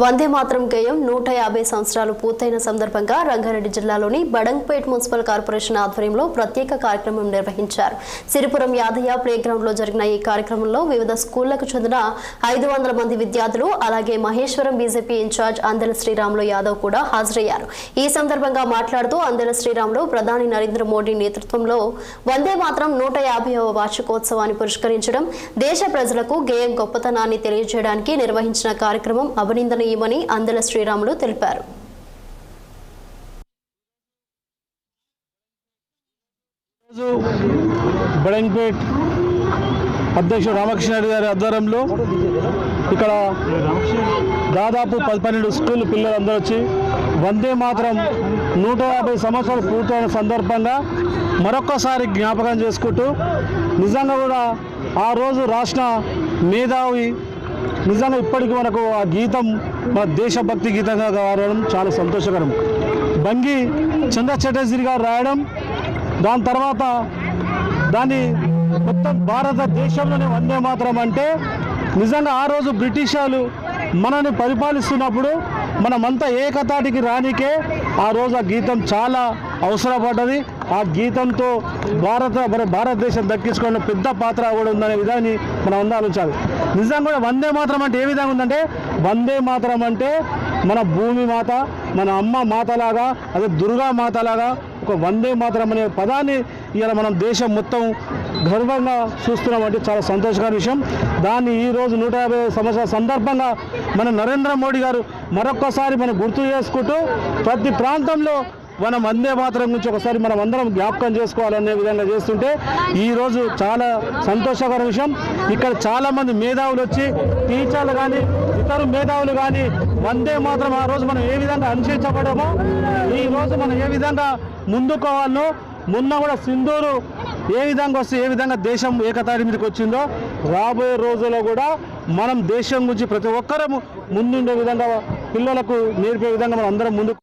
వందే మాతరం గేయం 150 సంవత్సరాలు పూర్తయిన సందర్భంగా రంగారెడ్డి జిల్లాలోని బడంగ్పేట్ మున్సిపల్ కార్పొరేషన్ ఆధ్వర్యంలో ప్రత్యేక కార్యక్రమం నిర్వహించారు. సిరిపురం యాదయ్య ప్లేగ్రౌండ్ లో జరిగిన ఈ కార్యక్రమంలో వివిధ స్కూళ్లకు చెందిన 500 మంది విద్యార్థులు అలాగే మహేశ్వరం బీజేపీ ఇన్ఛార్జ్ అందెల శ్రీరాములు యాదవ్ కూడా హాజరయ్యారు. ఈ సందర్భంగా మాట్లాడుతూ అందెల శ్రీరాములు ప్రధాని నరేంద్ర మోడీ నేతృత్వంలో వందే మాతరం 150వ వార్షికోత్సవాన్ని పురస్కరించడం, దేశ ప్రజలకు గేయం గొప్పతనాన్ని తెలియజేయడానికి నిర్వహించిన కార్యక్రమం అభినందన ని అందెల శ్రీరాములు తెలిపారు. బడంగ్పేట్ అధ్యక్షుడు రామకృష్ణారెడ్డి గారి ఆధ్వర్యంలో ఇక్కడ దాదాపు 12 స్కూల్ పిల్లలందరూ వచ్చి వందే మాతరం 150 సంవత్సరాలు పూర్తయిన సందర్భంగా మరొక్కసారి జ్ఞాపకం చేసుకుంటూ నిజంగా కూడా ఆ రోజు రాసిన మేధావి నిజంగా ఇప్పటికీ మనకు ఆ గీతం మన దేశభక్తి గీతంగా రావడం చాలా సంతోషకరం. బంగి చంద్ర చటర్జీ గారు రాయడం, దాని తర్వాత దాన్ని మొత్తం భారతదేశంలోనే వందే మాతరం అంటే నిజంగా ఆ రోజు బ్రిటిష్ వాళ్ళు మనని పరిపాలిస్తున్నప్పుడు మనమంతా ఏకతాటికి రానికే ఆ రోజు ఆ గీతం చాలా అవసరపడ్డది. ఆ గీతంతో భారతదేశం దక్కించుకున్న పెద్ద పాత్ర కూడా ఉందనే విధాన్ని మనం అందరూ ఆలోచించాలి. నిజంగా కూడా వందే మాతరం అంటే ఏ విధంగా ఉందంటే, వందే మాతరం అంటే మన భూమి మాత, మన అమ్మ మాతలాగా, అదే దుర్గా మాతలాగా ఒక వందే మాతరం అనే పదాన్ని ఇలా మనం దేశం మొత్తం గర్వంగా చూస్తున్నామంటే చాలా సంతోషకరమైన విషయం. దాన్ని ఈరోజు 150 సంవత్సరాల సందర్భంగా మన నరేంద్ర మోడీ గారు మరొక్కసారి మనం గుర్తు చేసుకుంటూ ప్రతి ప్రాంతంలో మనం వందే మాతరం గురించి ఒకసారి మనం అందరం జ్ఞాపకం చేసుకోవాలనే విధంగా చేస్తుంటే ఈరోజు చాలా సంతోషకర విషయం. ఇక్కడ చాలామంది మేధావులు వచ్చి టీచర్లు కానీ ఇతర మేధావులు కానీ వందే మాతరం ఆ రోజు మనం ఏ విధంగా అనుసరించబడామో ఈరోజు మనం ఏ విధంగా ముందుకోవాలనో, మొన్న కూడా సింధూరు ఏ విధంగా వస్తే ఏ విధంగా దేశం ఏకతాటి మీదకి వచ్చిందో రాబోయే రోజుల్లో కూడా మనం దేశం గురించి ప్రతి ఒక్కరూ ముందుండే విధంగా పిల్లలకు నేర్పే విధంగా మనం అందరం ముందుకు